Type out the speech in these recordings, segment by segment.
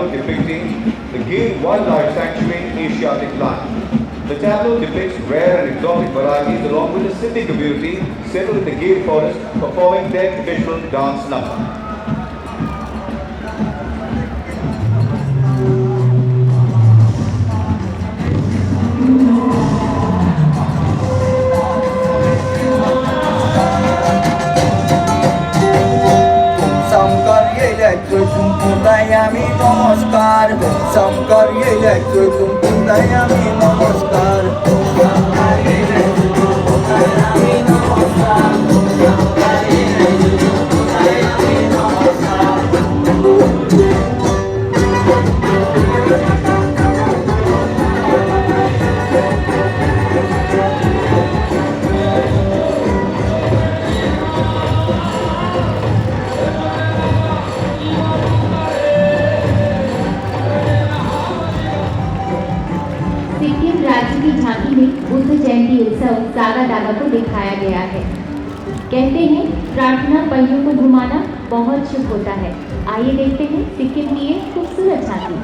tableau depicting the Gir Wildlife Sanctuary Asiatic Lion. The tableau depicts rare and exotic varieties along with the Sindhi community settled in the Gir forest performing their traditional dance number. আমি নমস্কার শঙ্কর তুমকুদায় আমি নমস্কার बुद्ध जयंती उत्सव saga दागा को दिखाया गया है। कहते हैं प्रार्थना पहियों को घुमाना बहुत शुभ होता है। आइए देखते हैं सिक्किम की एक खूबसूरत झांकी।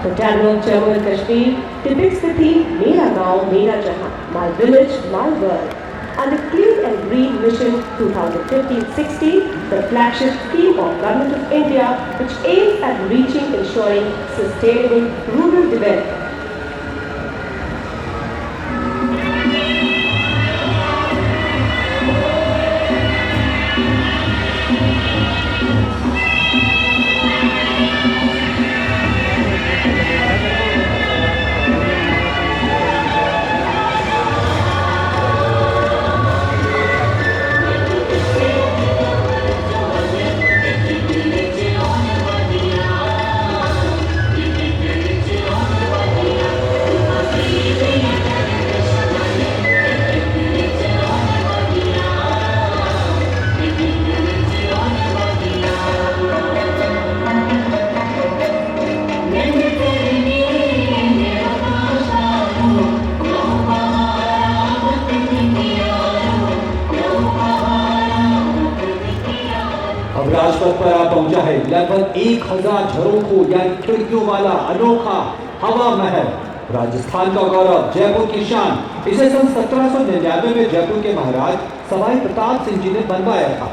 The tableau of Jammu and Kashmir depicts the theme Mera Gaon, Mera Jahan, My Village, My World. Under Clean and Green Mission 2015-16, the flagship scheme of Government of India, which aims at reaching ensuring sustainable rural development. Rajpath पर आ पहुंचा है लगभग 1000 झरोखों यानी खिड़कियों वाला अनोखा हवा महल, राजस्थान का गौरव, जयपुर की शान। इसे सन 1799 में जयपुर के महाराज सवाई प्रताप सिंह जी ने बनवाया था।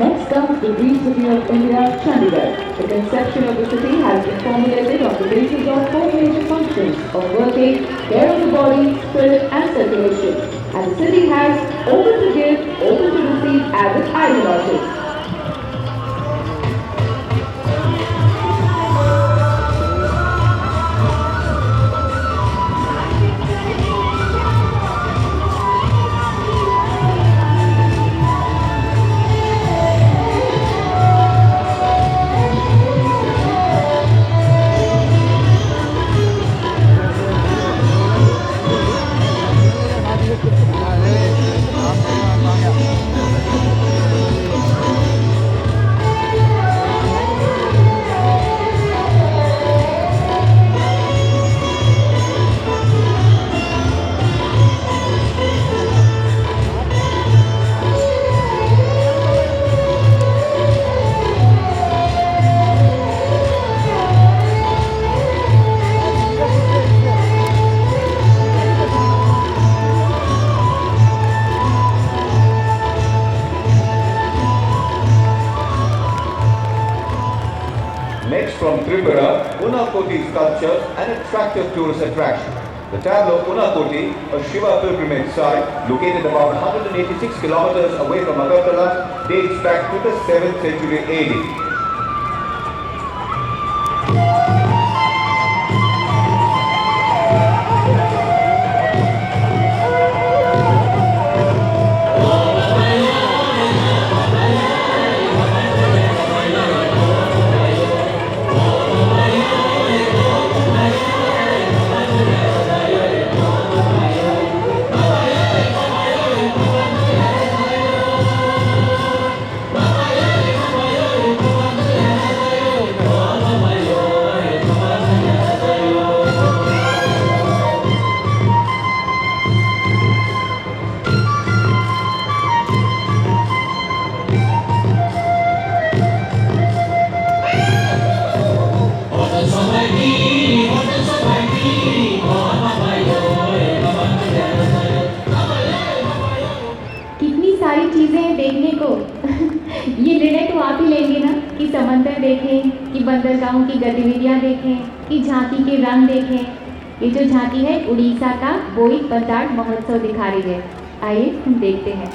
Next comes the Green City of India, Chandigarh. The conception of the city has been formulated on the basis of four major functions of working, care of the body, spirit and circulation. And the city has open to give, open to receive as its ideology. Next from Tripura, Unakoti sculptures, an attractive tourist attraction. The tableau Unakoti, a Shiva pilgrimage site located about 186 kilometers away from Agartala, dates back to the 7th century AD. कितनी सारी चीज़ें हैं देखने को ये निर्णय तो आप ही लेंगे ना कि समंदर देखें, कि बंदरगाहों की गतिविधियां देखें, कि झांकी के रंग देखें। ये जो झांकी है उड़ीसा का बोईक बंदाड़ महोत्सव दिखा रही है। आइए हम देखते हैं।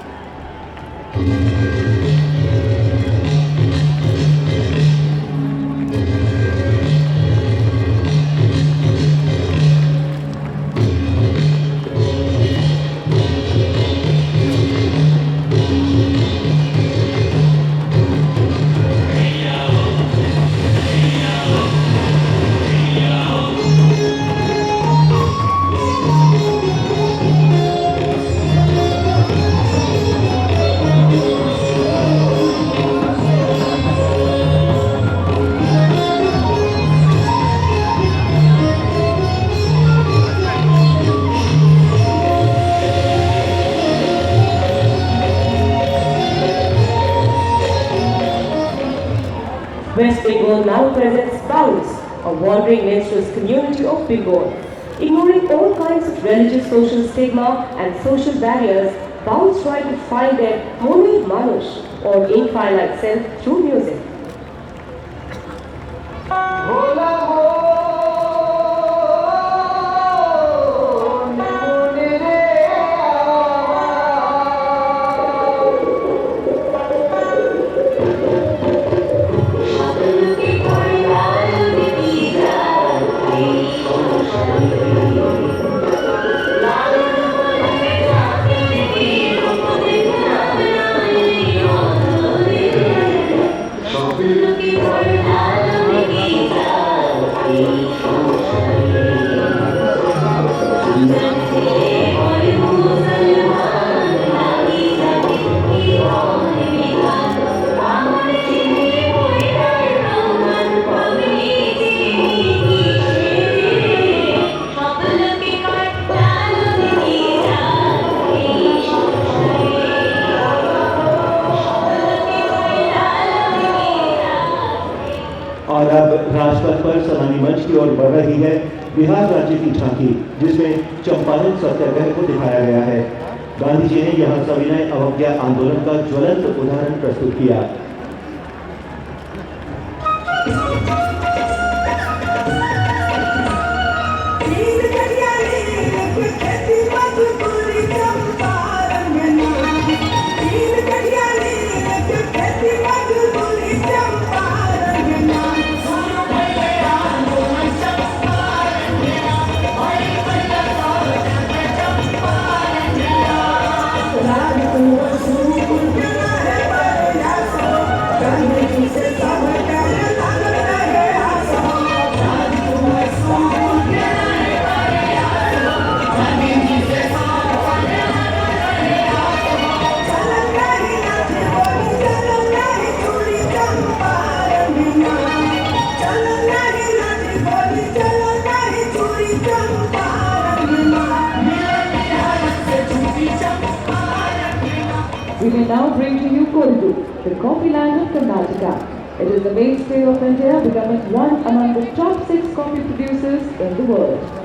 West Bengal now presents Baus, a wandering minstrels community of Bengal. Ignoring all kinds of religious social stigma and social barriers, Baus try to find their Moni Manush, or infinite self through music. और अब राजपथ पर सलामी मंच की ओर बढ़ रही है बिहार राज्य की झांकी, जिसमें चंपारण सत्याग्रह को दिखाया गया है। गांधी जी ने यहां सविनय अवज्ञा आंदोलन का ज्वलंत उदाहरण प्रस्तुत किया। Thank you. coffee land of Karnataka. It is the mainstay of India, becoming one among the top 6 coffee producers in the world.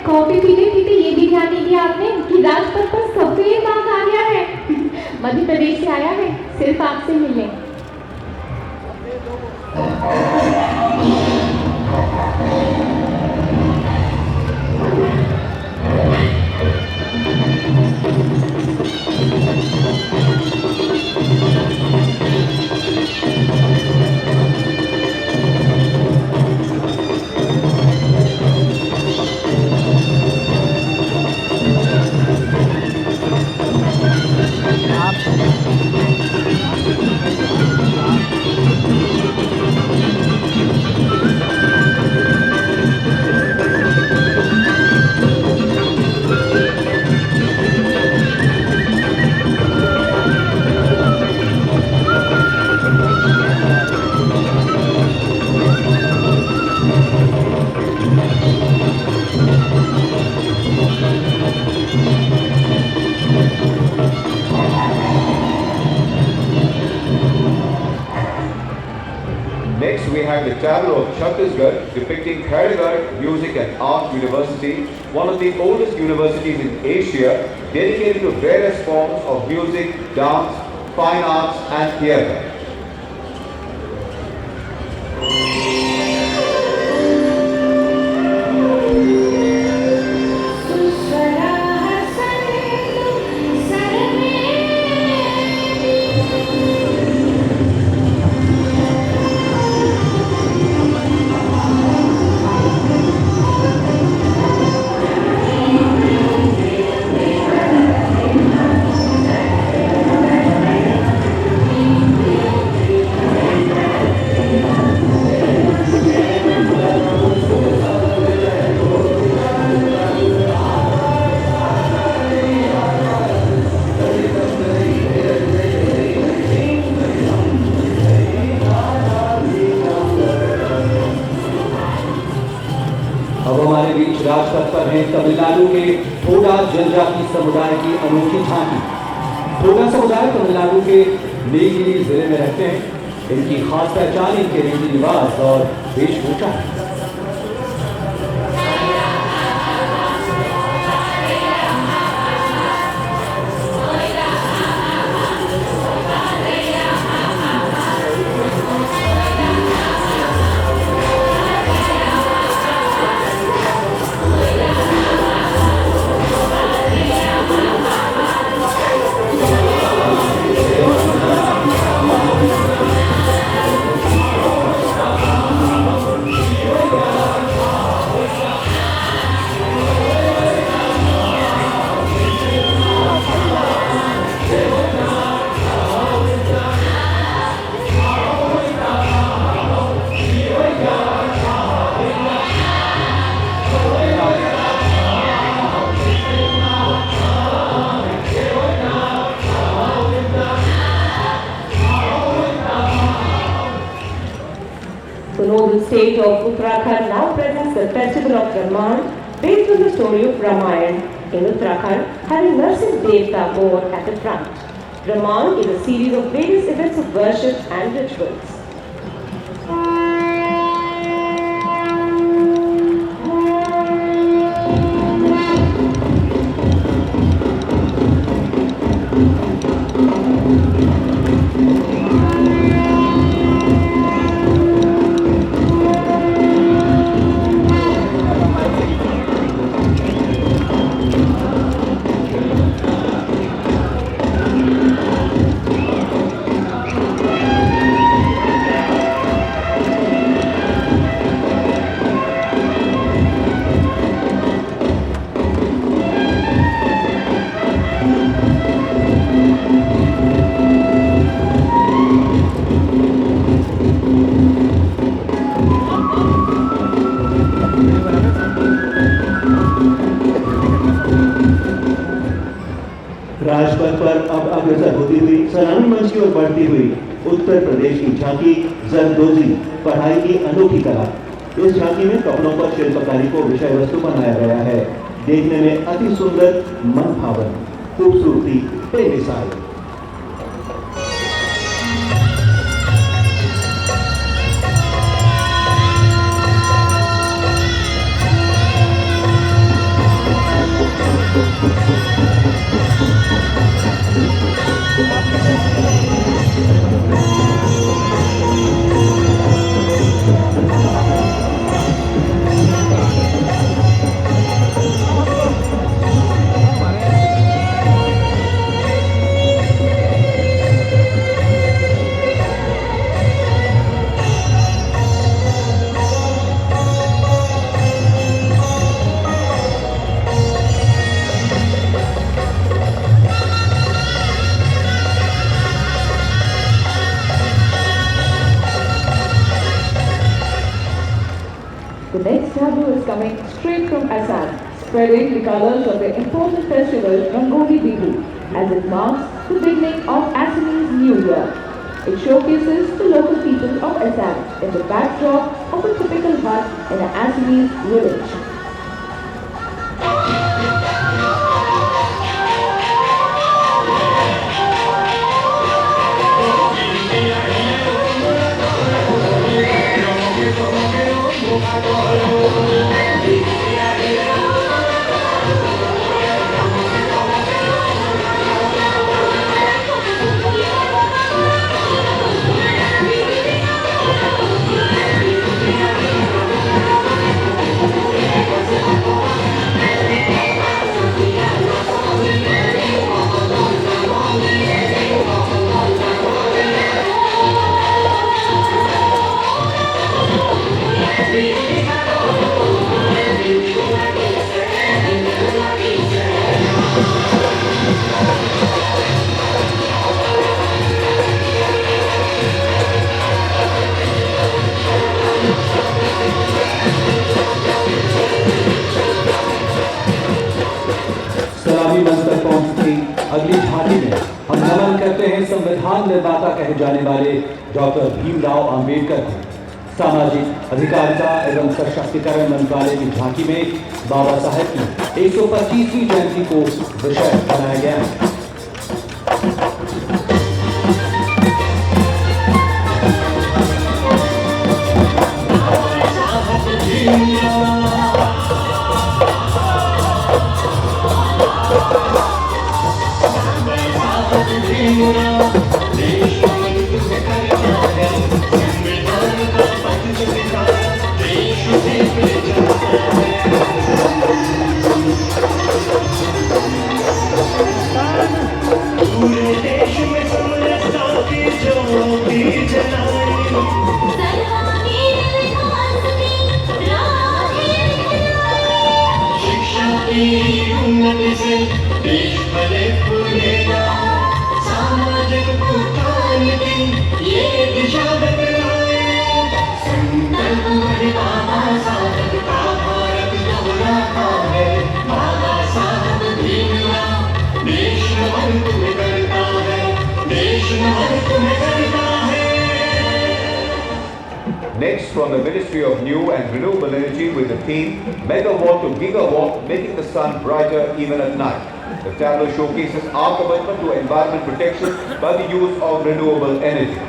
Coffee पीते पीते ये भी ध्यान नहीं दिया आपने कि राजपथ पर सफेद बाघ आ गया है। मध्य प्रदेश से आया है सिर्फ आपसे मिलने। Next, we have the tableau of Chhattisgarh depicting Khairgarh Music and Art University, one of the oldest universities in Asia, dedicated to various forms of music, dance, fine arts and theatre. अब हमारे बीच राजपथ पर है तमिलनाडु के थोड़ा जनजाति समुदाय की अनोखी झांकी। थोड़ा समुदाय तमिलनाडु के नीलगिरी जिले में रहते हैं। इनकी खास पहचान इनके रीति रिवाज और वेशभूषा है। The northern state of Uttarakhand now presents the festival of Raman, based on the story of Ramayana in Uttarakhand, having Narsimha Dev Tagore at the front. Raman is a series of various events of worship and rituals. Rajpath पर अब अग्रसर होती हुई सलामी मंच की ओर बढ़ती हुई उत्तर प्रदेश की झांकी जरदोजी पढ़ाई की अनोखी कला। इस झांकी में कपड़ों पर शिल्पकारी को विषय वस्तु बनाया गया है। देखने में अति सुंदर, मन भावन, खूबसूरती बेमिसाल। The next tableau is coming straight from Assam, spreading the colors of the important festival Rangoli Bihu, as it marks the beginning of Assamese New Year. It showcases the local people of Assam in the backdrop of a typical hut in an Assamese village. अगली झांकी में हम नमन करते हैं संविधान निर्माता कहे जाने वाले डॉक्टर भीमराव अंबेडकर को। सामाजिक अधिकारिता एवं सशक्तिकरण मंत्रालय की झांकी में बाबा साहेब की 125वीं जयंती को विषय बनाया गया है। Next, from the Ministry of New and Renewable Energy with the theme Megawatt to Gigawatt, making the sun brighter even at night. The tableau showcases our commitment to environment protection by the use of renewable energy.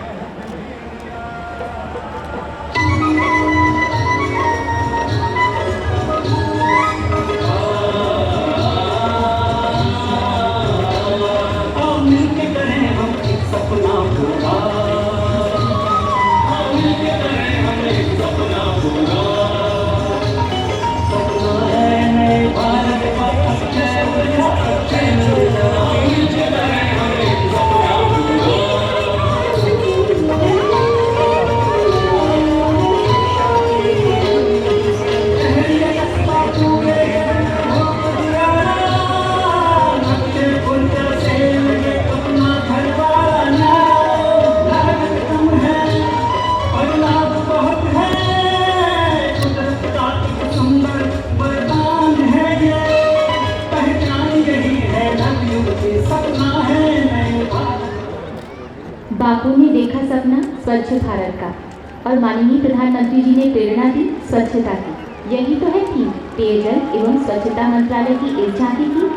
बापू ने देखा सपना स्वच्छ भारत का और माननीय प्रधानमंत्री जी ने प्रेरणा दी स्वच्छता की। यही तो है थीम पेयजल एवं स्वच्छता मंत्रालय की इस झांकी की।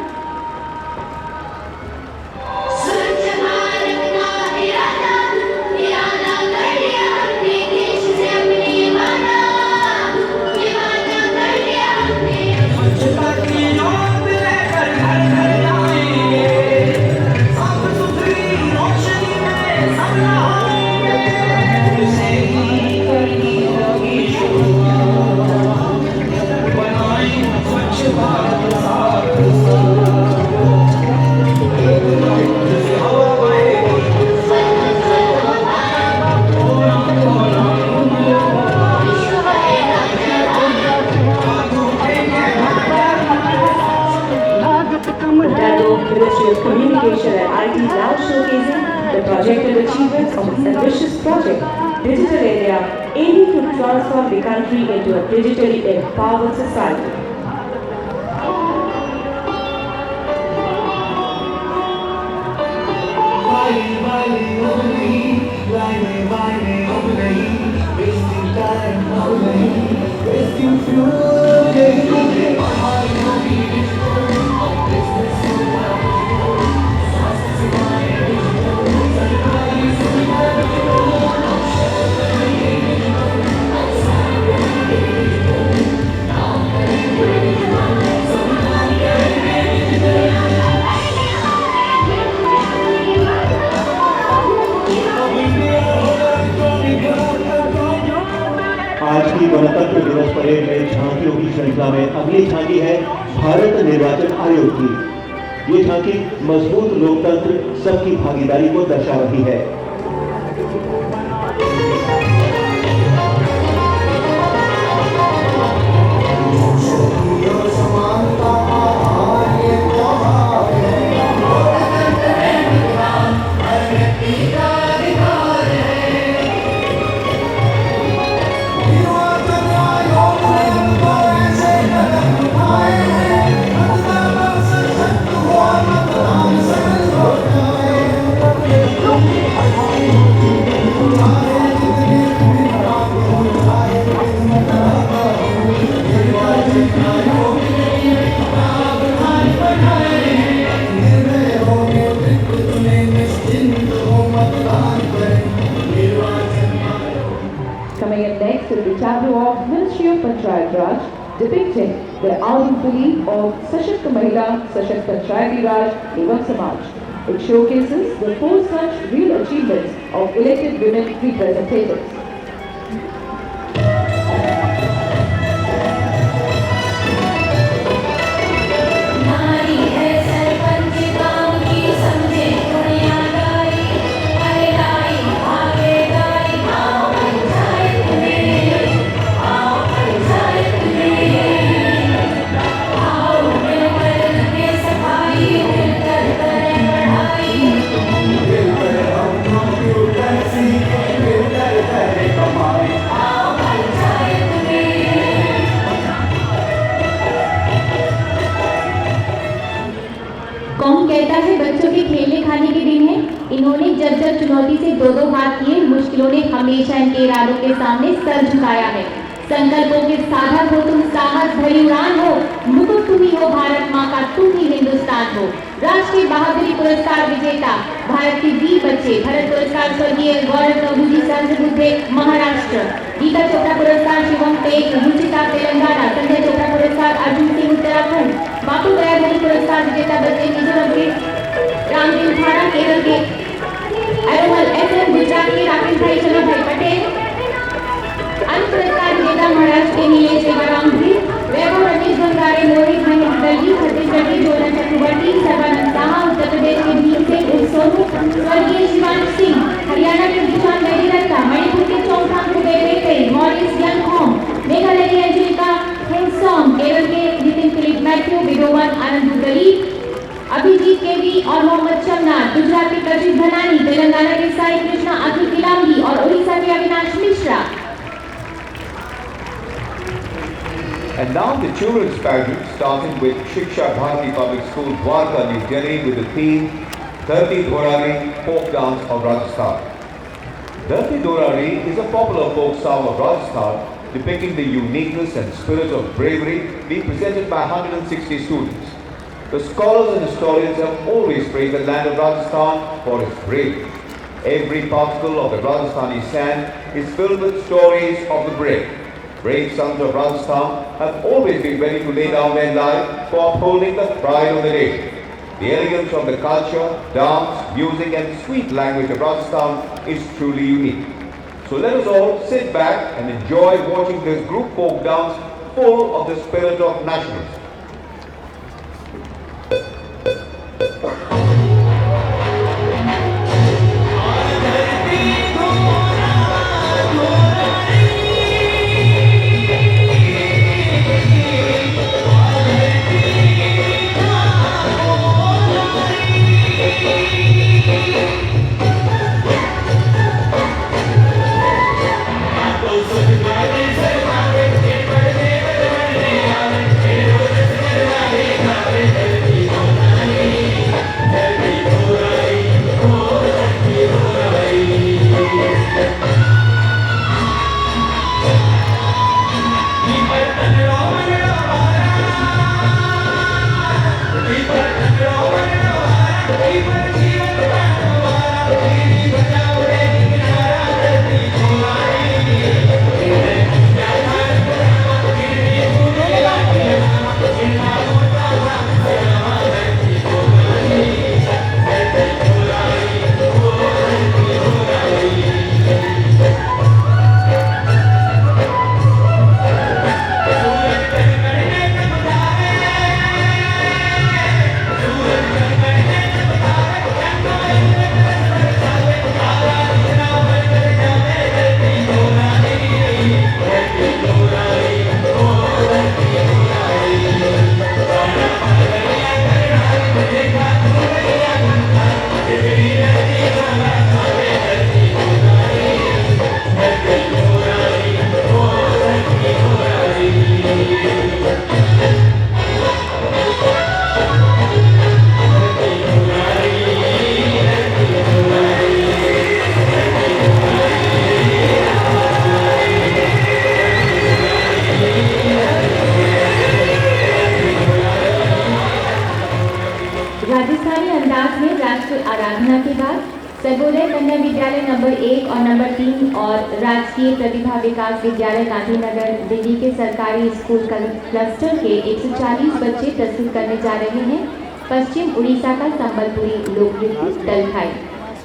Ministry of Communication and IT is now showcasing the projected achievements of its ambitious project, Digital India, aiming to transform the country into a digitally empowered society. आज की गणतंत्र दिवस परेड में झांकियों की श्रृंखला में अगली झांकी है भारत निर्वाचन आयोग की। ये झांकी मजबूत लोकतंत्र सबकी भागीदारी को दर्शा रही है। Coming in next is the tableau of Ministry of Panchayat Raj, depicting the Aadupali of Sashakt Mahila, Sashakt Panchayati Raj, Evam Samaj. It showcases the 4 such real achievements of elected women representatives. कौन कहता है बच्चों के खेलने खाने के दिन है। इन्होंने जब जब चुनौती से 2-2 हाथ किए, मुश्किलों ने हमेशा इनके इरादों के सामने सर झुकाया है। संकल्पों के साधक हो तुम, साहस भरी उड़ान हो, मुकुट तुम ही हो भारत माँ का, तुम ही हिंदुस्तान हो। राष्ट्रीय बहादुरी पुरस्कार विजेता भारत के वीर बच्चे, भरत पुरस्कार स्वर्गीय गौरव प्रभुजी सहस्त्रबुद्धे महाराष्ट्र, गीता चोपड़ा पुरस्कार शिवम तेज रुचिता तेलंगाना, संजय चोपड़ा पुरस्कार अर्जुन सिंह उत्तराखंड, बापू दयाधरी पुरस्कार विजेता बच्चे मिजोरम के रामदेव थाड़ा, केरल के एरोमल एसएम, गुजरात के राकेश भाई चलो भाई पटेल, अन्य पुरस्कार विजेता महाराष्ट्र के नीलेश देवाराम भी, वैभव रमेश गंगारे, मोहित महेंद्र दलजी, छत्तीसगढ़ के जोलन चक्रवर्ती, सर्बानंद साहा, उत्तर प्रदेश के भीम सिंह उर्फ सोनू, स्वर्गीय शिवांश सिंह, हरियाणा के दिशान बेदीरत्ता, मणिपुर के चौथाम कुबेर मॉरिस यंगहोम, मेघालय की अंजलिका हेंगसोंग, केरल के नितिन फिलिप मैथ्यू, विडोवन आनंद दलीप, अभिजीत केवी और मोहम्मद शमनाथ, गुजरात के कशिश धनानी, तेलंगाना के साई कृष्णा अखिल किलांगी और उड़ीसा के Avinash Mishra. And now the children's pageant, starting with Shiksha Bharati Public School, Dwarka, New Delhi, with the theme Dharti Dhorani, folk dance of Rajasthan. Dharti Dorari is a popular folk song of Rajasthan depicting the uniqueness and spirit of bravery being presented by 160 students. The scholars and historians have always praised the land of Rajasthan for its bravery. Every particle of the Rajasthani sand is filled with stories of the brave. Brave sons of Rajasthan have always been ready to lay down their lives for upholding the pride of the nation. The elegance of the culture, dance, music and sweet language of Rajasthan is truly unique. So let us all sit back and enjoy watching this group folk dance full of the spirit of nationalism. Rajasthani अंदाज में राष्ट्रीय आराधना के बाद सर्वोदय कन्या विद्यालय number 1 और number 3 और राजकीय प्रतिभा विकास विद्यालय गांधीनगर दिल्ली के सरकारी स्कूल क्लस्टर के 140 बच्चे प्रस्तुत करने जा रहे हैं पश्चिम उड़ीसा का संबलपुरी लोकनृत्य दलखाई।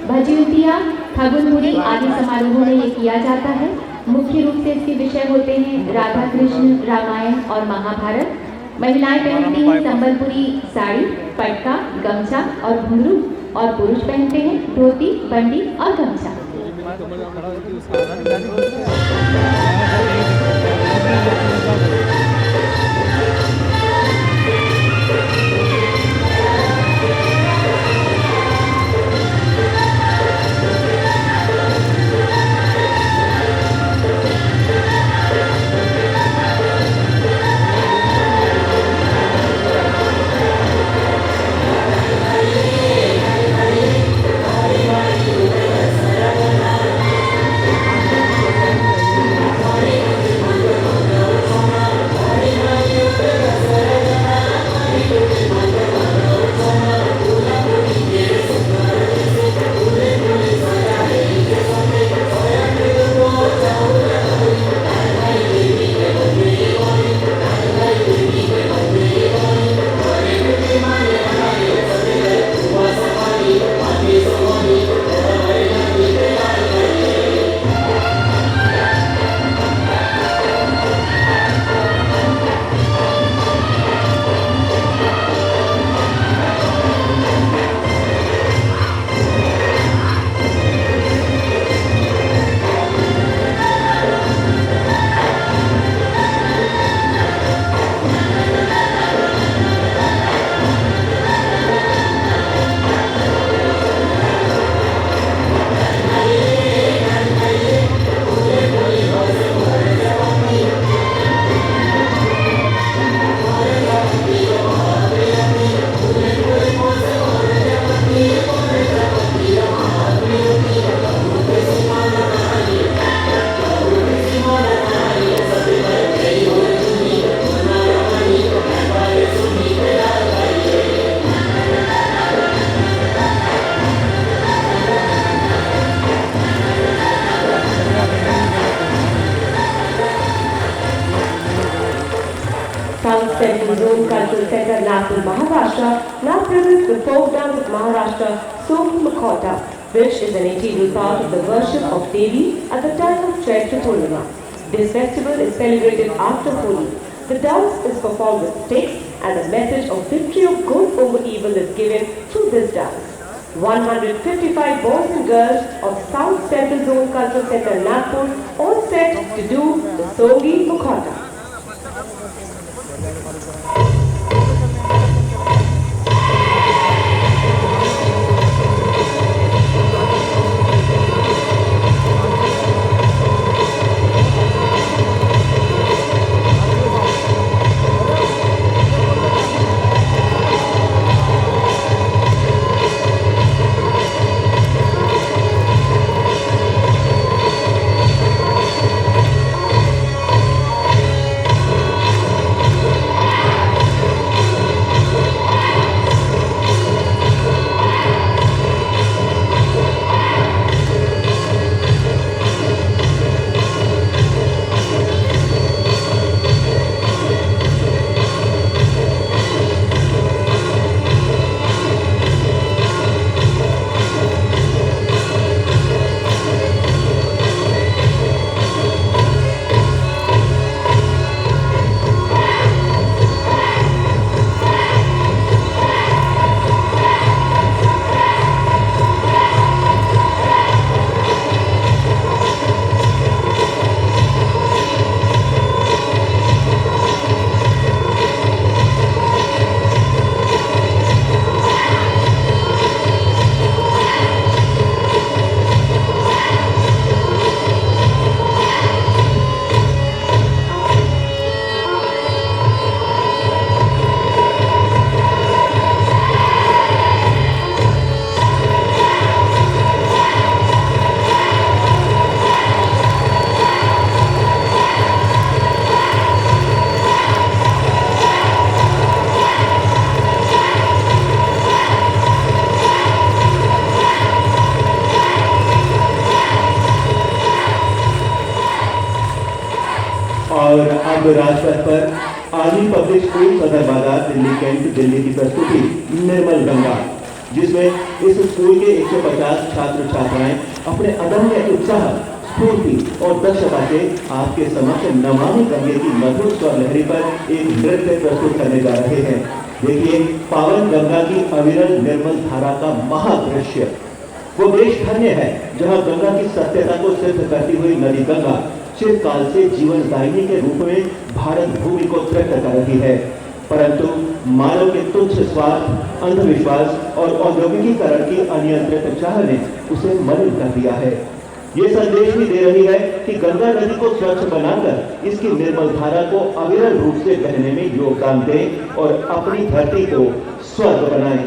भजयुतिया, फगुनमुड़ी आदि समारोहों में ये किया जाता है। मुख्य रूप से इसके विषय होते हैं राधा कृष्ण, रामायण और महाभारत। महिलाएं पहनती हैं संबलपुरी साड़ी, पटका, गमछा और घुंघरू और पुरुष पहनते हैं धोती, बंडी और गमछा। Nagpur, Maharashtra, now presents the folk dance of Maharashtra, Songi Mukhota, which is an integral part of the worship of Devi at the time of Chaitra Purnima. This festival is celebrated after Holi. The dance is performed with sticks and the message of victory of good over evil is given through this dance. 155 boys and girls of South Central Zone Cultural Center Nagpur all set to do the Songi Mukhota. और अब राजपथ पर army public school सदर बाजार Delhi cantt Delhi की प्रस्तुति निर्मल गंगा, जिसमें इस school के 150 छात्र छात्राएं अपने अदम्य उत्साह, स्फूर्ति और दक्षता से आपके समक्ष नमामि गंगे की मधुर स्वर लहरी पर एक नृत्य प्रस्तुत करने जा रहे हैं। देखिए पावन गंगा की अविरल निर्मल धारा का महादृश्य। वो देश धन्य है जहां गंगा की सत्यता को सिद्ध करती हुई नदी गंगा चिरकाल से जीवनदायिनी के रूप में भारत भूमि को तृप्त कर रही है, परंतु मानव के तुच्छ स्वार्थ, अंधविश्वास और औद्योगिकीकरण की अनियंत्रित चाह ने उसे मलिन कर दिया है। ये संदेश भी दे रही है कि गंगा नदी को स्वच्छ बनाकर इसकी निर्मल धारा को अविरल रूप से बहने में योगदान दें और अपनी धरती को स्वर्ग बनाएं।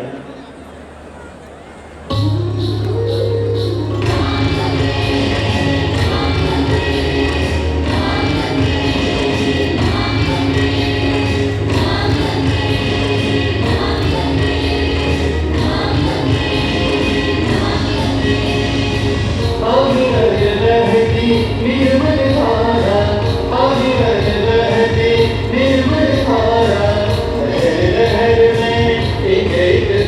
निर्मल धारा लहर लहर में एक एक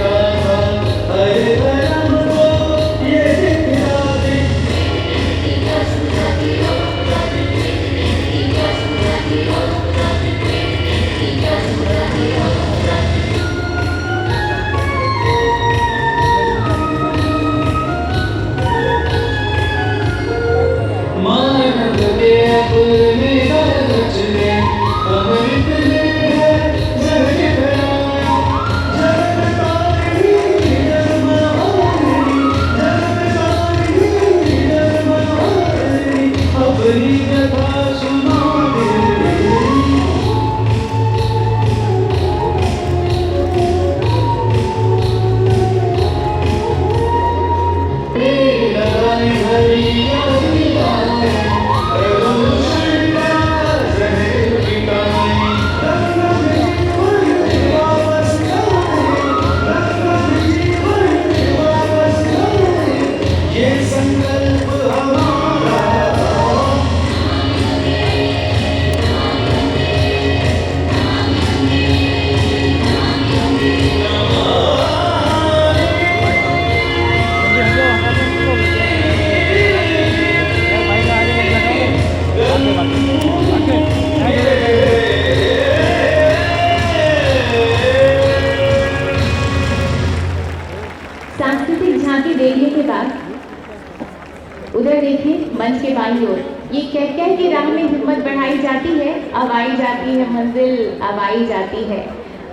झांकी देखने के बाद उधर देखिए मंच के बाईं ओर ये कह के राह में हिम्मत बढ़ाई जाती है, अब आई जाती है मंजिल, अब आई जाती है।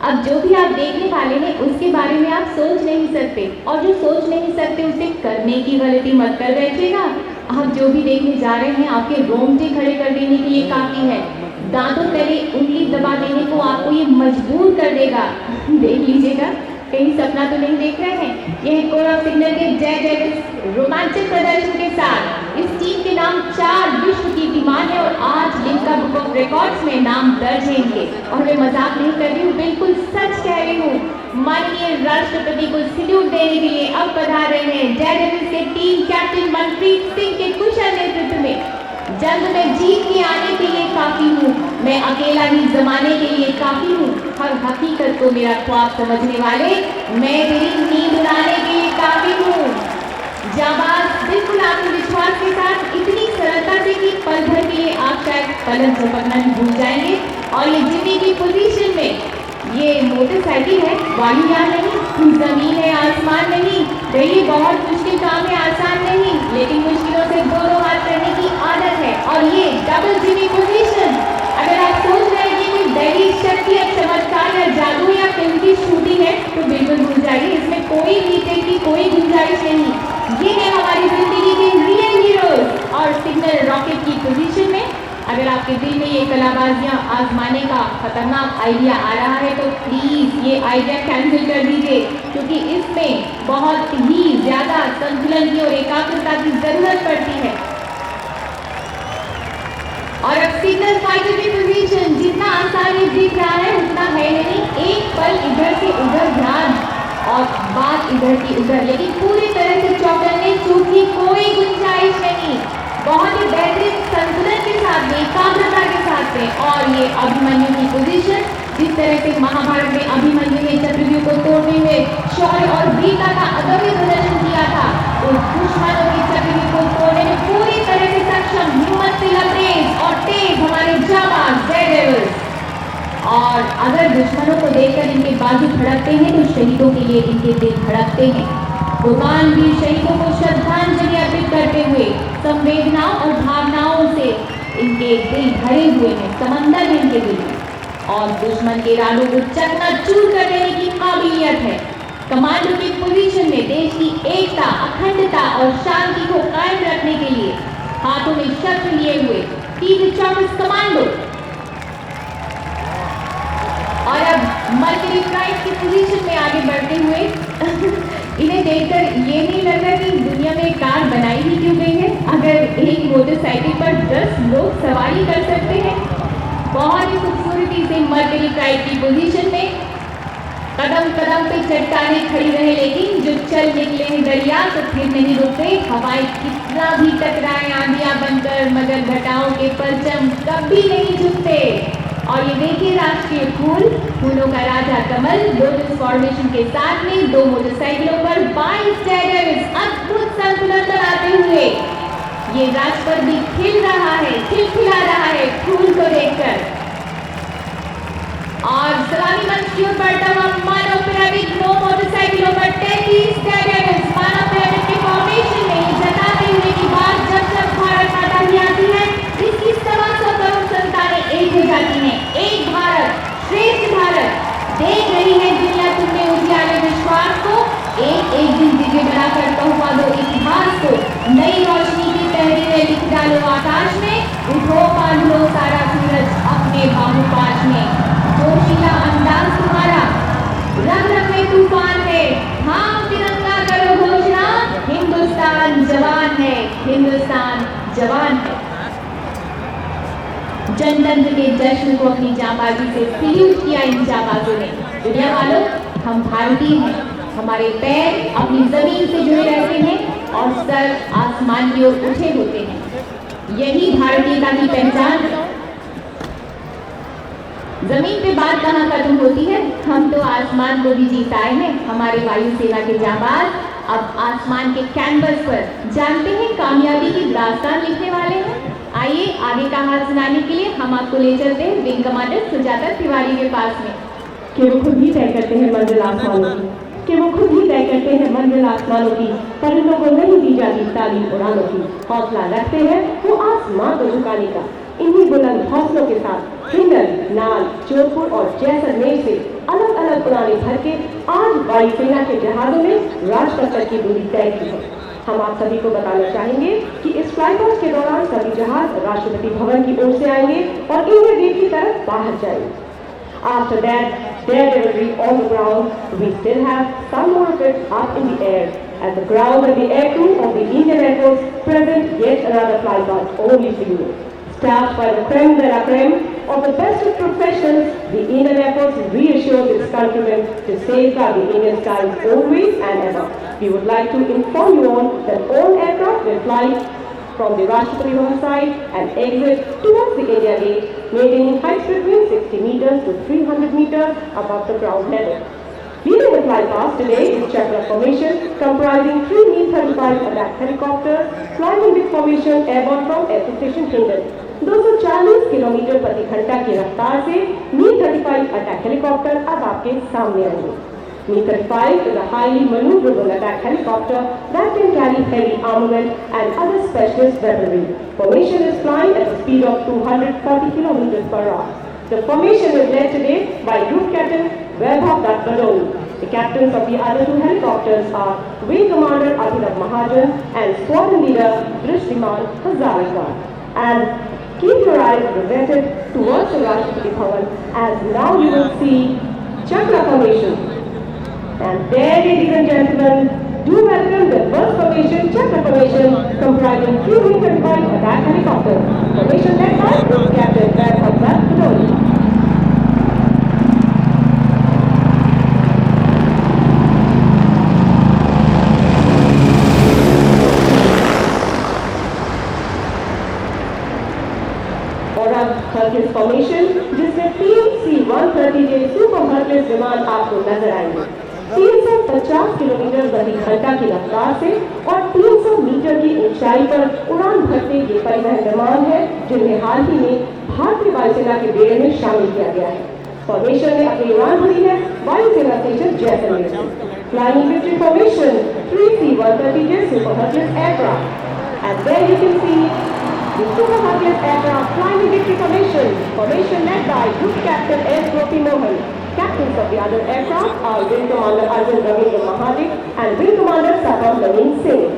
अब जो भी आप देखने वाले हैं उसके बारे में आप सोच नहीं सकते, और जो सोच नहीं सकते उसे करने की गलती मत कर बैठिएगा। आप जो भी देखने जा रहे हैं आपके रोंगटे खड़े कर देने के लिए काफी है। दांतों तले उंगली दबा देने को आपको ये मजबूर कर देगा। देख लीजिएगा, कहीं सपना तो नहीं देख रहे हैं। यह कोर ऑफ सिग्नल के जय जय रोमांचक प्रदर्शन के साथ इस टीम के नाम 4 विश्व कीर्तिमान है और आज लिम्का बुक ऑफ रिकॉर्ड्स में नाम दर्ज है इनके। और मैं मजाक नहीं कर रही हूँ, बिल्कुल सच कह रही हूँ। माननीय राष्ट्रपति को सैल्यूट देने के लिए अब पधार रहे हैं जय जय के टीम कैप्टन मनप्रीत सिंह के कुशल नेतृत्व में। जंग में जीत के आने के लिए काफी हूँ, मैं अकेला ही जमाने के लिए काफी हूँ। हर हकीकत को मेरा ख्वाब समझने वाले, मैं तेरी नींद उड़ाने के लिए काफी हूँ। जाबाज बिल्कुल आत्मविश्वास के साथ इतनी सरलता से कि पल भर के लिए आप शायद पलक झपकना ही भूल जाएंगे। और ये जिम्मी की पोजीशन में ये मोटरसाइकिल है, वायुयान नहीं, जमीन है, आसमान नहीं। ये बहुत मुश्किल काम है, आसान नहीं, लेकिन मुश्किलों से दोनों हाथ करने की आदत है। और ये डबल जिमी पोजीशन, अगर आप सोच रहे हैं कि कोई दैवी शक्ति या चमत्कार या जादू या फिल्म की शूटिंग है तो बिल्कुल भूल जाइए, इसमें कोई रीटेक की कोई गुंजाइश नहीं। ये है हमारी जिंदगी के रियल हीरोज। और सिग्नल रॉकेट की पोजीशन में अगर आपके दिल में ये कलाबाजियां आजमाने का खतरनाक आइडिया आ रहा है तो प्लीज ये आइडिया कैंसिल कर दीजिए, क्योंकि इसमें बहुत ही ज्यादा संतुलन की और एकाग्रता की जरूरत पड़ती है। और अब सिग्नल फाइटर की पोजीशन जितना आसान ये दिख रहा है उतना है नहीं। एक पल इधर से उधर ध्यान और बात इधर की उधर, लेकिन पूरी तरह से चौकन्ने चूक की कोई गुंजाइश नहीं। बहुत ही बेहतरीन संतुलन के साथ में, एकाग्रता के साथ में। और ये अभिमन्यु की पोजीशन, जिस तरह से महाभारत में अभिमन्यु ने चक्रव्यूह को तोड़ने में शौर्य और वीरता का अदम्य प्रदर्शन किया था, उस दुश्मनों के चक्रव्यूह को तोड़ने में पूरी तरह से सक्षम, हिम्मत से लबरेज और तेज हमारे जाबाज डेयरडेविल्स। और अगर दुश्मनों को देखकर इनके बाजू धड़कते हैं तो शहीदों के लिए इनके दिल धड़कते हैं। भगवान भी शहीदों को श्रद्धांजलि अर्पित करते हुए संवेदनाओं और भावनाओं से इनके दिल भरे हुए हैं, समंदर है इनके दिल में। और दुश्मन के इरादों को चकनाचूर कर देने की काबिलियत है। कमांडो की पोजीशन में देश की एकता, अखंडता और शांति को कायम रखने के लिए हाथों में शस्त्र लिए हुए T-24 कमांडो। और अब मर्करी प्राइड की पोजीशन में आगे बढ़ते हुए इन्हें देखकर ये नहीं लग रहा कि दुनिया में कार बनाई ही क्यों गई है, अगर एक मोटरसाइकिल पर 10 लोग सवारी कर सकते हैं। बहुत ही खूबसूरती से मर्करी प्राइड की पोजीशन में कदम कदम पे चट्टानें खड़ी रहे, लेकिन जो चल निकले हैं दरिया तो फिर नहीं रुकते। हवाएं कितना भी टकराए आंधियां बनकर, मगर घटाओं के परचम कभी नहीं झुकते। और ये देखिए राष्ट्रीय फूल, फूलों का राजा कमल लोटस फॉर्मेशन के साथ में 2 मोटरसाइकिलों पर 22 टेरर्स अद्भुत संतुलन बनाते हुए ये राजपथ भी खिल रहा है, खिलखिला रहा है फूल को देखकर। और सलामी मंच की ओर बढ़ता हुआ मानव पिरामिड 9 मोटरसाइकिलों पर 33 टेरर्स मानव पिरामिड के फॉर्मेशन में जताते हुए की बात जब जब भारत माता की आती है, इसकी 125 करोड़ संतानें एक हो जाती हैं। एक भारत श्रेष्ठ भारत, देख रही है दुनिया तुमने उजियारे विश्वास को, एक दिन दिव्य बना कर कहवा दो इतिहास को। नई रोशनी की तहरीरें लिख डालो आकाश में, उठो बांध लो सारा सूरज अपने बाहुपाश में। जोशीला अंदाज तुम्हारा, रंग रंग में तूफान है, थाम तिरंगा करो घोषणा, हिंदुस्तान जवान है, हिंदुस्तान जवान है। जनतंत्र के जश्न को अपनी जांबाजी से सैल्यूट किया इन जांबाजों ने। दुनिया वालों, हम भारतीय हैं, हमारे पैर अपनी जमीन से जुड़े रहते हैं और सर आसमान की ओर उठे होते हैं। यही भारतीयता की पहचान है। जमीन पे बात कहाँ खत्म होती है, हम तो आसमान को भी जीत आए हैं। हमारे वायुसेना के जांबाज अब आसमान के कैनवस पर जानते हैं कामयाबी की दास्तान लिखने वाले हैं। आइए आगे का हाल सुनाने के लिए हम आपको ले चलते हैं विंग कमांडर सुजाता तिवारी के पास में, कि वो खुद ही तय करते हैं मंजिल आसमानों की। कि वो खुद ही तय करते हैं मंजिल आसमानों की, परिंदों को नहीं दी जाती तालीम उड़ानों की, हौसला रखते हैं वो आसमान को झुकाने का। इन्हीं बुलंद हौसलों के साथ हिंडन, नाल, जोधपुर और जैसलमेर से अलग अलग उड़ानें भर के आज वायुसेना के जहाजों ने राजपथ तक की दूरी तय की है। हम आप सभी को बताना चाहेंगे कि इस फ्लाईपास्ट के दौरान सभी जहाज राष्ट्रपति भवन की ओर से आएंगे और इंडिया गेट की तरफ बाहर जाएंगे। After that, their delivery on the ground, we still have some more of it up in the air. At the ground and the air crew of the Indian Air Force present yet another flypast only for you. Staffed by the creme de la creme of the best of professionals, the Indian Air Force reassures its countrymen to safeguard the Indian skies always and ever. We would like to inform you all that all aircraft will fly from the Rashtrapati Bhavan side and exit towards the India Gate, maintaining heights between 60 meters to 300 meters above the ground level. Leading the flypast today is Chakra Formation, comprising 3 Mi-35 attack helicopters flying in this formation airborne from Air Station Hindon. 240 kilometre प्रति घंटा की रफ्तार से Mi-35 attack helicopter अब आपके सामने आएंगे। Mi-35 is a highly maneuverable attack helicopter that can carry heavy armament and other specialist weaponry. Formation is flying at a speed of 240 km per hour. The formation is led today by Group Captain Vaibhav Dutt Badoni. The captains of the other 2 helicopters are Wing Commander Abhinav Mahajan and Squadron Leader Drishtiman Hazarika. And keep your eyes riveted towards the Rashtrapati Bhavan, as now you will see Chakra Formation. And there, ladies and gentlemen, do welcome the first formation, Chakra Formation, comprising 3 Mi-35 attack helicopters. Formation led by Group Captain Vaibhav Dutt Badoni. Hercules formation, जिसमें 3 C-130J super Hercules विमान आपको नजर आएंगे। 350 kilometre प्रति घंटा की रफ्तार से और 300 मीटर की ऊंचाई पर उड़ान भरते ये परिवहन विमान है, जिन्हें हाल ही में भारतीय वायुसेना के बेड़े में शामिल किया गया है। फॉर्मेशन ने अपनी उड़ान भरी है वायुसेना स्टेशन जैसलमेर से। Flying victory formation 3 C-130J super Hercules aircraft, and there you can see the Super Hercules aircraft flying in victory formation led by Group Captain S. Gopi Mohan. Captains of the other aircraft are Wing Commander Arjun Ravindra Mahadik and Wing Commander Sabam Naveen Singh.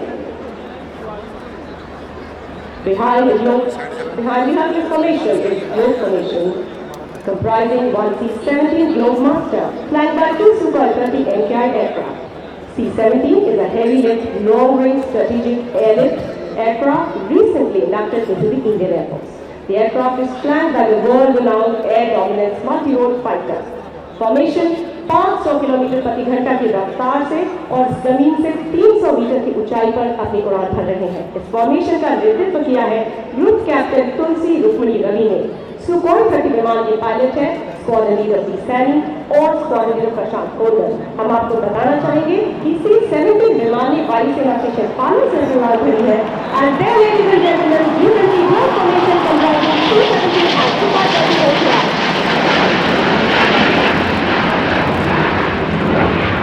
Behind the Hercules formation is Globe formation, comprising 1 C-17 Globe Master, flanked by 2 Super 30 MKI aircraft. C-17 is a heavy-lift, long-range strategic airlift aircraft recently inducted into the Indian Air Force. The aircraft is flanked by the world-renowned air dominance multi-role fighter. Formation 500 kilometre प्रति घंटा की रफ्तार से और जमीन से 300 metre की ऊंचाई पर अपनी उड़ान भर रहे हैं। इस फॉर्मेशन का नेतृत्व किया है ग्रुप कैप्टन तुलसी रुक्मिणी रवि ने। सुखोई 30 विमान के पायलट है स्क्वाड्रन लीडर पी सैनी और स्क्वाड्रन लीडर प्रशांत कोलर। हम आपको बताना चाहेंगे कि C-17 विमान ने वायुसेना स्टेशन पालू से उड़ान भरी है। And there, ladies and gentlemen, you can see more formation comprising C-17 and Super 30 aircraft.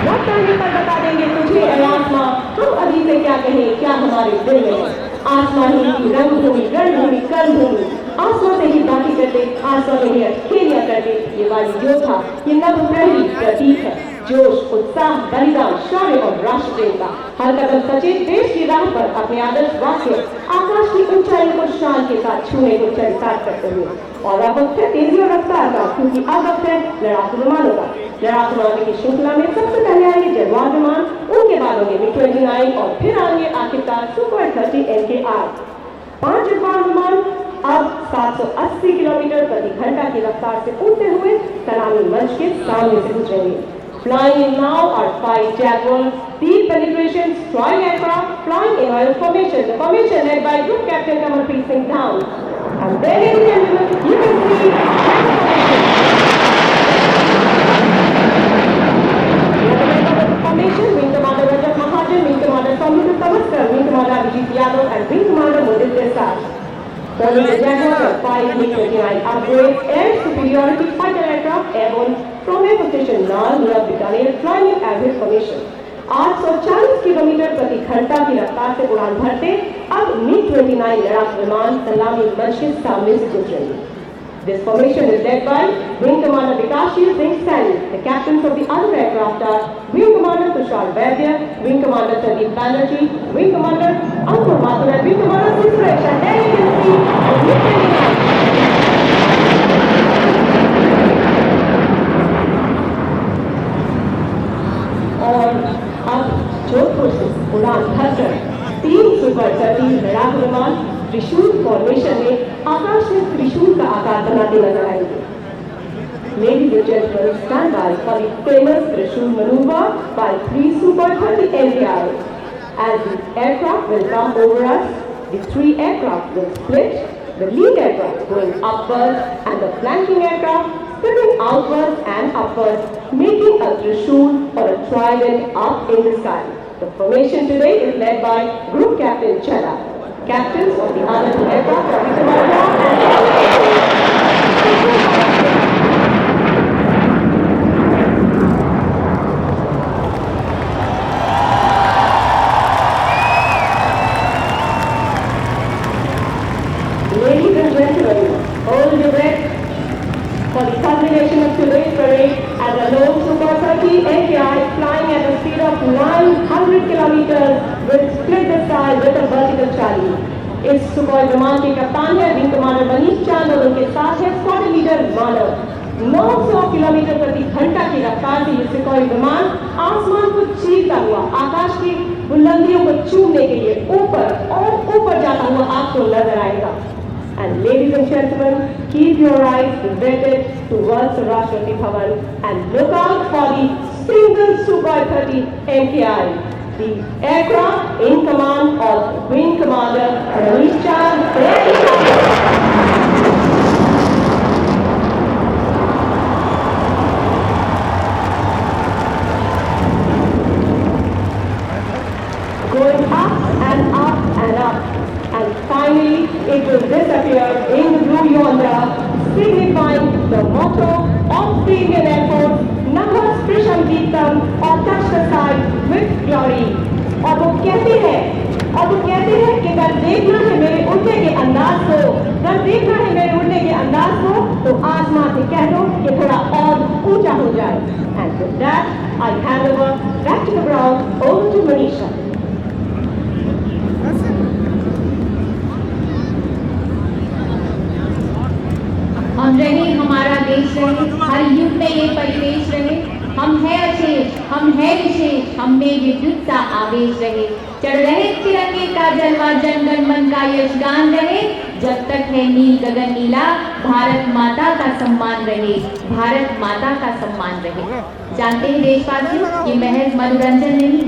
वक्त आने पर बता देंगे तुझे ऐ आसमां, हम अभी से क्या कहें, क्या हमारे दिल में है। आसमां ही रंगभूमि, रणभूमि, कर्मभूमि, आसमां से ही बातें करते, आसमां में ही अटखेलियां करते। ये वायु योद्धा, ये नवप्रहरी प्रतीक है, जोश, उत्साह, बलिदान, शौर्य और राष्ट्र प्रेम का। हर कदम सचेत देश की राह पर अपने आदर्श वाक्य आकाश की ऊंचाई को शान के साथ छूने को चरितार्थ करते हुए। और अब वक्त है तेजी और रफ्तार का, क्योंकि अब वक्त है लड़ाकू विमानों का। लड़ाकू विमानों की श्रृंखला में सबसे पहले आएंगे जगवार विमान, उनके बाद होंगे MiG-29 और फिर आएंगे आखिरकार सुखोई 30 MKI। 5 जगवार विमान अब 780 किलोमीटर प्रति घंटा की रफ्तार से उड़ते हुए सलामी मंच के सामने से गुजरेंगे। Flying in now are 5 Jaguars, deep penetration destroying aircraft flying in oil formation. The formation led by Group Captain Kamalpreet Singh Down. And there, ladies and gentlemen, you can see Jaguar formation. Wing Commander Rajat Mahajan, Wing Commander Soumitra Tavaskar, Wing Commander Abhijit Yadav, and Wing Commander Mudit Desai. Following the Jaguar, the 5 MiG-29 upgrade air superiority fighter aircraft airborne from Air Station Nal, Murad Bikaner, flying in average formation. 840 kilometre प्रति घंटा की रफ्तार से उड़ान भरते अब MiG-29 लड़ाकू विमान सलामी मंच के सामने से गुजरेंगे. This formation is led by Wing Commander Vikashil Singh Saini. The captains of the other aircraft are Wing Commander Tushar Vaidya, Wing Commander Sandeep Banerjee, Wing Commander Ankur Mathur and Wing Commander Suresh. And there you can see the MiG-29. और अब जोधपुर से उड़ान भरकर 3 super 30 लड़ाकू विमान त्रिशूल formation में आकाश में त्रिशूल का आकार बनाते नजर आएंगे. Ladies and gentlemen, stand by for the famous Trishul maneuver by 3 Super 30 MPI. As the aircraft will come over us, the 3 aircraft will split, the lead aircraft going upwards and the flanking aircraft spinning outwards and upwards, making a Trishul or a trident up in the sky. The formation today is led by Group Captain Chela. Captains of the other 2 aircraft are Vikramaditya and Ladies and gentlemen, hold your breath for the culmination of today's parade as a lone Super 30 MPI flying at a speed of 900 kilometers will split the sky with a vertical chally. इस super विमान के कप्तान है wing commander Manish चांद और उनके साथ है स्क्वाड्रन लीडर मानव. 900 किलोमीटर प्रति घंटा की रफ्तार से ये सुपर विमान आसमान को चीरता हुआ आकाश की बुलंदियों को चूमने के लिए ऊपर और ऊपर जाता हुआ आपको नजर आएगा. And ladies and gentlemen, keep your eyes riveted towards the Rashtrapati Bhavan and look out for the single Super 30 MPI. The aircraft in command of Wing Commander Manish Chand. Going up and up and up. And finally, it will disappear in the blue yonder, signifying the motto of the Indian Air Force, Namah Sprisham Geetam, or touch the sky with glory. और वो कहते हैं कि अगर देखना है मेरे उड़ने के अंदाज को, तो आसमान से कह दो कि थोड़ा और ऊंचा हो जाए. And with that, I hand over back to the ground, over to Manisha. हम रहे हमारा देश रहे, हर युग में ये परिवेश रहे. हम है अशेष, हम है विशेष, हम में विद्युत सा आवेश रहे. चढ़ रहे तिरंगे का जलवा, जन गण मन का यशगान रहे. जब तक है नील गगन नीला, भारत माता का सम्मान रहे, भारत माता का सम्मान रहे. जानते हैं देशवासियों, ये महज मनोरंजन नहीं,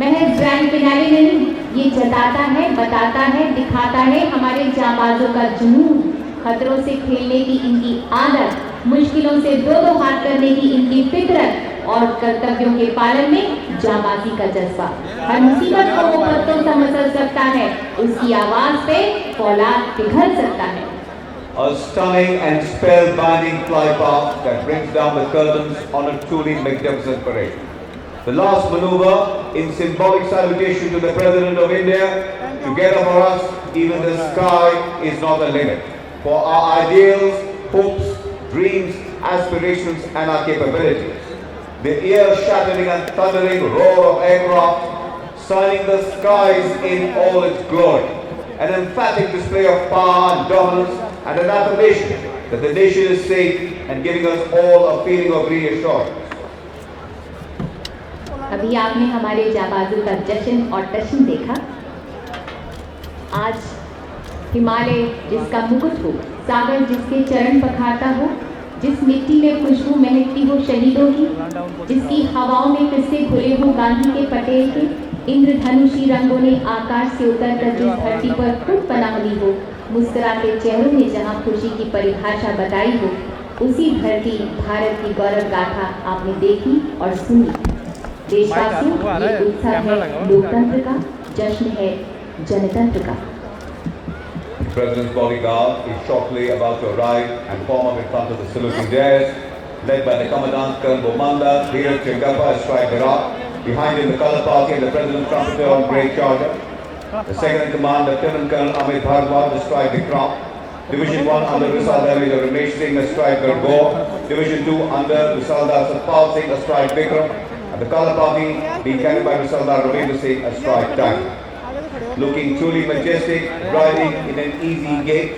महज ग्रैंड फिनाले नहीं, ये जताता है, बताता है, दिखाता है हमारे जांबाजों का जुनून, खतरों से खेलने की इनकी आदत, मुश्किलों से दो हाथ करने की इनकी फितरत और कर्तव्यों के पालन में जांबाजी का जज्बा. हर मुसीबत को वो पत्तों सा मसल सकता है, उसकी आवाज पे फौलाद पिघल सकता है. A stunning and spellbinding flypast that brings down the curtains on a truly magnificent parade. The last maneuver in symbolic salutation to the President of India. Together for us, even the sky is not a limit. For our ideals, hopes, dreams, aspirations and our capabilities. The ear-shattering and thundering roar of aircraft signing the skies in all its glory. An emphatic display of power and dominance and an affirmation that the nation is safe and giving us all a feeling of reassurance. अभी आपने हमारे जाबाजों का जश्न और टशन देखा. आज हिमालय जिसका मुकुट हो, सागर जिसके चरण पखारता हो, जिस मिट्टी में खुशबू महकती हो शहीदों की, जिसकी हवाओं में किस्से खुले हो गांधी के पटेल के, इंद्रधनुषी रंगों ने आकाश से उतरकर जिस धरती पर खुद पनाह ली हो, मुस्कुराते चेहरों ने जहां खुशी की परिभाषा बताई हो, उसी धरती भारत की गौरव गाथा आपने देखी और सुनी. देशवासियों, ये उत्सव है लोकतंत्र का, जश्न है जनतंत्र का. The President's bodyguard is shortly about to arrive and form up in front of the saluting dais, led by the Commandant Colonel Bomanda, Dheeraj Chengappa astride the rock. Behind him, the Colour Party and the President's trumpeter on grey charger. The second in command, Lieutenant Colonel Amit Bhardwaj astride the crown. Division 1 under Risaldar Major Ramesh Singh astride Gargaur. Division 2 under Risaldar Satpal Singh astride Vikram. And the Colour Party being carried by Risaldar Ravindra Singh astride Tiger. Looking truly majestic, riding in an easy gait.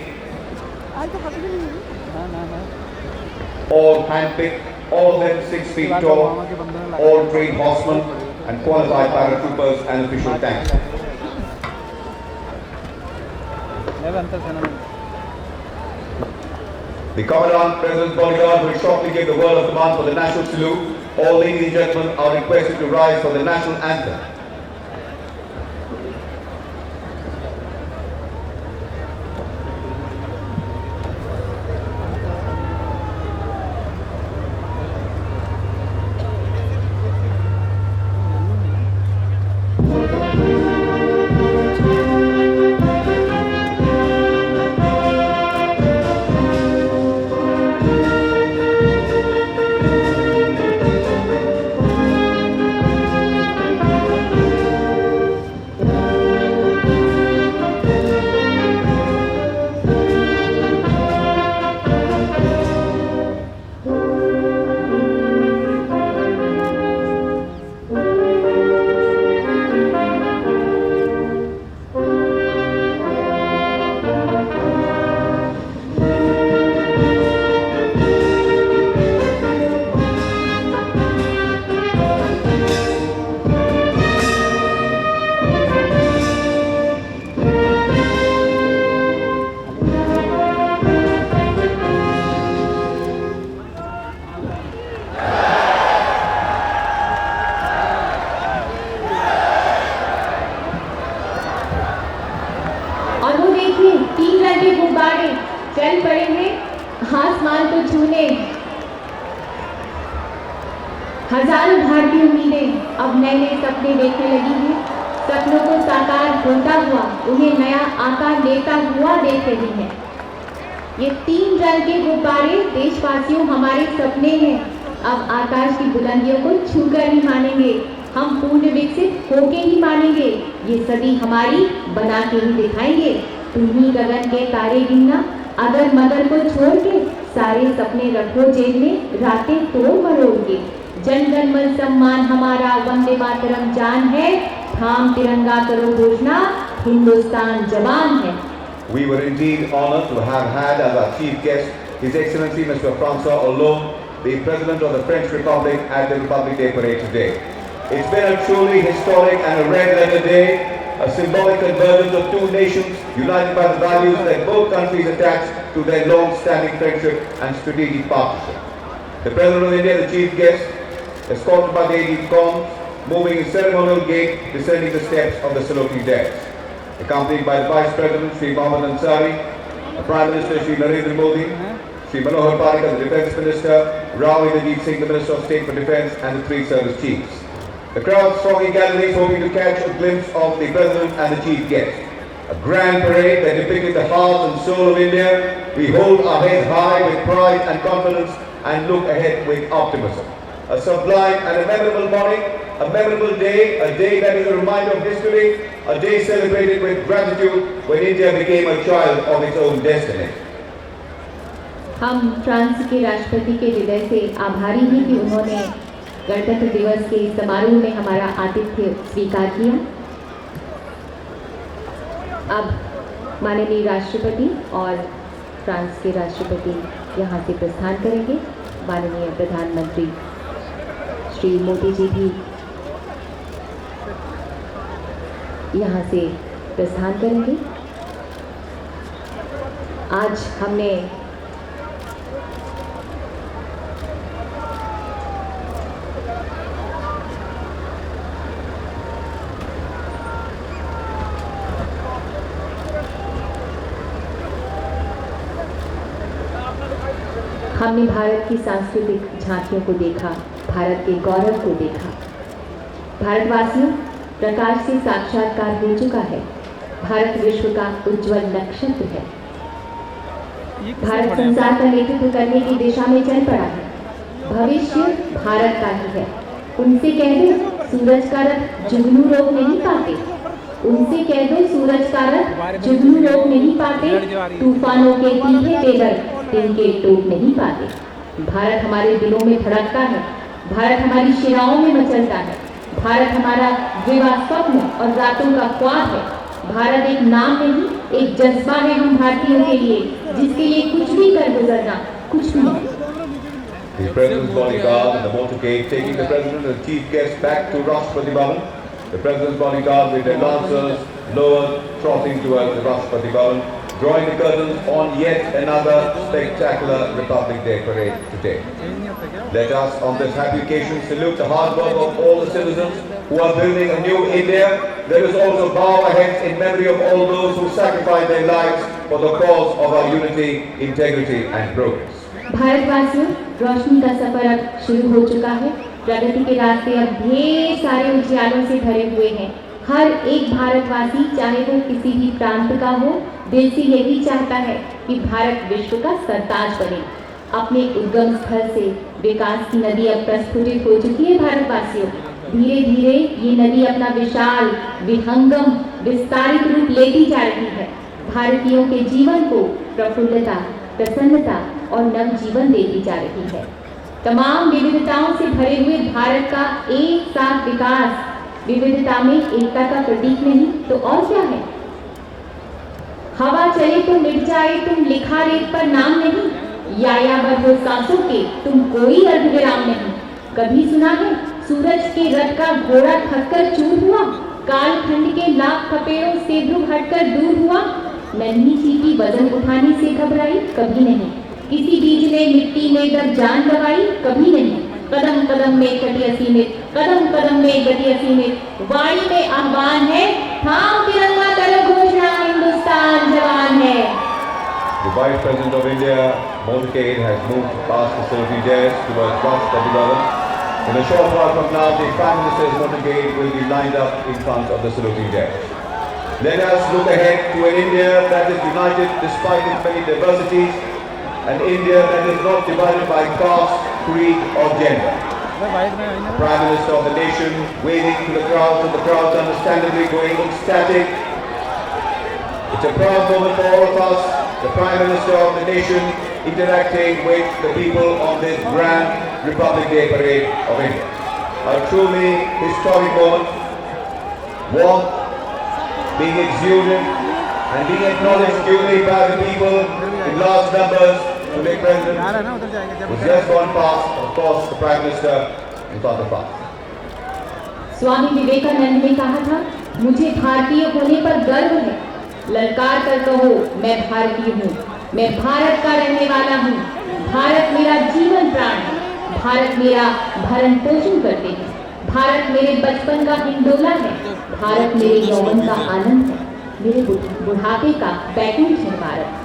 All handpicked, all of them 6 feet tall, all trained horsemen and qualified paratroopers and official tanks. The Commandant, President's bodyguard, will shortly give the word of command for the national salute. All ladies and gentlemen are requested to rise for the national anthem. चल पड़े हैं आसमान को छूने। हजारों भारतीय उम्मीदें अब नए नए सपने देखने लगी हैं। सपनों को साकार होता हुआ, उन्हें नया आकार लेता हुआ देख रही है। ये 3 रंग के गुब्बारे देशवासियों हमारे सपने हैं। अब आकाश की बुलंदियों को छूकर ही मानेंगे, हम पूर्ण विकसित होके ही मानेंगे। ये सदी हमारी बना के ही दिखाएंगे। तुम्ही गगन के तारे गिनना, अगर मगर को छोड़ के सारे सपने रखो जेब में, रातें तोड़ मरोड़ के। जन गण मन सम्मान हमारा, वंदे मातरम जान है, थाम तिरंगा करो घोषणा, हिंदुस्तान जवान है। We were indeed honored to have had as our chief guest His Excellency Mr. François Hollande, the President of the French Republic, at the Republic Day Parade today. It's been a truly historic and a red letter day, a symbolic convergence of 2 nations united by the values that both countries attach to their long-standing friendship and strategic partnership. The President of India, the chief guest, escorted by the AD Coms, moving in ceremonial gait, descending the steps of the saluting dais. Accompanied by the Vice President, Sri Mohammad Ansari, the Prime Minister, Sri Narendra Modi, Sri Manohar Parrikar, the Defence Minister, Rao Inderjeet Singh, the Minister of State for Defence, and the 3 service chiefs. The crowd thronging galleries hoping to catch a glimpse of the President and the chief guest. A grand parade that depicted the heart and soul of India. We hold our heads high with pride and confidence and look ahead with optimism. A sublime and a memorable morning, a memorable day, a day that is a reminder of history, a day celebrated with gratitude when India became a child of its own destiny. हम France के राष्ट्रपति के हृदय से आभारी हैं कि उन्होंने गणतंत्र दिवस के समारोह में हमारा आतिथ्य स्वीकार किया। अब माननीय राष्ट्रपति और फ्रांस के राष्ट्रपति यहाँ से प्रस्थान करेंगे। माननीय प्रधानमंत्री श्री मोदी जी भी यहाँ से प्रस्थान करेंगे। आज हमने भारत की सांस्कृतिक झांकियों को देखा, भारत के गौरव को देखा। भारतवासियों, प्रकाश से साक्षात्कार हो चुका है। भारत विश्व का उज्जवल नक्षत्र है। भारत संसार का नेतृत्व करने की दिशा में चल पड़ा है। भविष्य भारत का ही है। उनसे कह दो सूरज का रथ जुगनू रोक नहीं पाते। उनसे कह दो सूरज का रथ जुगनू रोक नहीं पाते। तूफानों के तीखे तेवर तिनके टोक नहीं पाते। भारत हमारे दिलों में धड़कता है। भारत हमारी शिराओं में मचलता है। भारत हमारा विवाह स्वप्न और रातों का ख्वाब है। भारत एक नाम नहीं, एक जज्बा है हम भारतीयों के लिए, जिसके लिए कुछ भी कर गुजरना कुछ भी नहीं। The President's bodyguard and the motorcade taking the President and the chief guests back to Rashtrapati Bhavan. The President's bodyguard with their lancers lowered, trotting towards the Rashtrapati Bhavan, drawing the curtains on yet another spectacular Republic Day parade today. Let us on this happy occasion salute the hard work of all the citizens who are building a new India. Let us also bow our heads in memory of all those who sacrificed their lives for the cause of our unity, integrity and progress. भारतवासियों, रोशनी का सफर अब शुरू हो चुका है। प्रगति के रास्ते अब ढेर सारे उजियालों से भरे हुए हैं। हर एक भारतवासी, चाहे वो किसी भी प्रांत का हो, दिल से यही चाहता है कि भारत विश्व का सरताज बने। अपने उद्गम स्थल से विकास की नदी अब प्रस्फुटित हो चुकी है। भारतवासियों, धीरे धीरे ये नदी अपना विशाल, विहंगम, विस्तारित रूप लेती जा रही है। भारतीयों के जीवन को प्रफुल्लता, प्रसन्नता और नवजीवन देती जा रही है। तमाम विविधताओं से भरे हुए भारत का एक साथ विकास विविधता में एकता का प्रतीक नहीं तो और क्या है। हवा चले तो मिट जाए तुम लिखा रेत पर नाम नहीं, यायावर हो सांसों के तुम कोई अर्धविराम नहीं। कभी सुना है सूरज के रथ का घोड़ा थककर चूर हुआ, कालखंड के लाख थपेड़ों से ध्रुव हटकर दूर हुआ। नन्ही सी की वजन उठाने से घबराई, कभी नहीं। किसी बीज ने मिट्टी में दब जान लगाई, कभी नहीं। कदम कदम में गति असीमित, कदम कदम में गति असीमित। वाणी में आह्वान है, थाम तिरंगा करो घोषणा, हिंदुस्तान जवान है। The Vice President of India motorcade has moved past the facility dares towards Rashtrapati Bhavan. In a short while from now, the Prime Minister's motorcade will be lined up in front of the saluting dares. Let us look ahead to an India that is united despite its many diversities, an India that is not divided by caste, creed or gender. Prime Minister of the nation waving to the crowds and the crowds understandably going ecstatic. It's a proud moment for all of us, the Prime Minister of the nation interacting with the people on this grand Republic Day parade of India. A truly historic moment, warmth being exuded and being acknowledged duly by the people in large numbers to the President who's just gone past, of course, the Prime Minister in front of us. Swami Vivekananda ने कहा था, मुझे भारतीय होने पर गर्व है। ललकार कर कहो, मैं भारतीय हूँ, मैं भारत का रहने वाला हूँ। भारत मेरा जीवन प्राण है। भारत मेरा भरण पोषण करते हैं। भारत मेरे बचपन का हिंडोला है। भारत मेरे यौवन का आनंद है। मेरे बुढ़ापे का बैकुंठ है Bharat.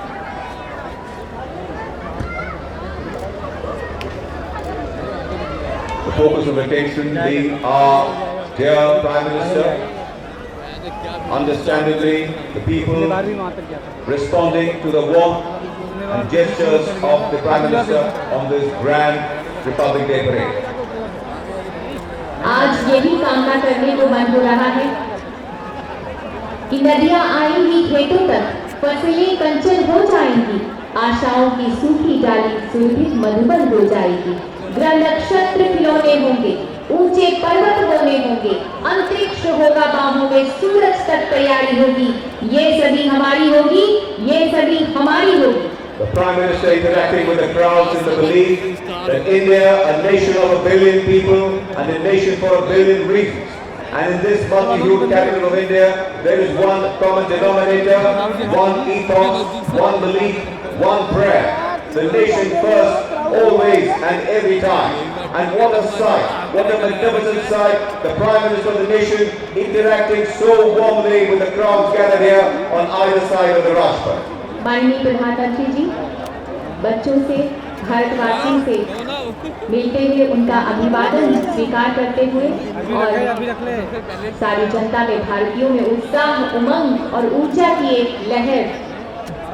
The focus of attention being our dear Prime Minister. Understandably, the people responding to the warmth and gestures of the Prime Minister on this grand Republic Day parade. आज यही कामना करने को मन हो रहा है कि नदियां आएंगी खेतों तक, फसलें कंचन हो जाएंगी, आशाओं की सूखी डाली सुरभित मधुबन हो जाएगी। ग्रह नक्षत्र खिलौने होंगे, ऊंचे पर्वत बोने होंगे, अंतरिक्ष होगा बाहों में, सूरज तक तैयारी होगी। ये सभी हमारी होगी, ये सभी हमारी होगी। The Prime Minister interacting with the crowds in the belief that India, a nation of 1 billion people and a nation for 1 billion reasons. And in this multi-hued capital of India, there is one common denominator, one ethos, one belief, one prayer. The nation first, always and every time. And what a sight, what a magnificent sight, the Prime Minister of the nation interacting so warmly with the crowds gathered here on either side of the Rajpath. माननीय प्रधानमंत्री जी, बच्चों से भारतवासियों से मिलते हुए उनका अभिवादन स्वीकार करते हुए और सारी जनता में, भारतीयों में उत्साह, उमंग और ऊर्जा की एक लहर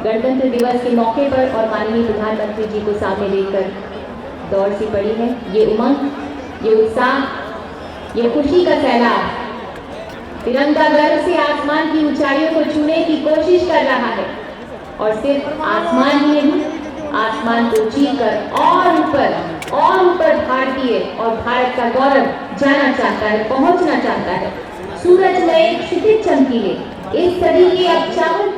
गणतंत्र दिवस के मौके पर और माननीय प्रधानमंत्री जी को सामने लेकर दौड़ सी पड़ी है। ये उमंग, ये उत्साह, ये खुशी का सैलाब तिरंगा गर्व से आसमान की ऊंचाइयों को छूने की कोशिश कर रहा है और सिर्फ आसमान ही नहीं, आसमान को चीरकर और ऊपर भारतीय और भारत का गौरव जाना चाहता है, पहुंचना चाहता है। सूरज में एक क्षितिज चमकीले, इस सदी की अब चावल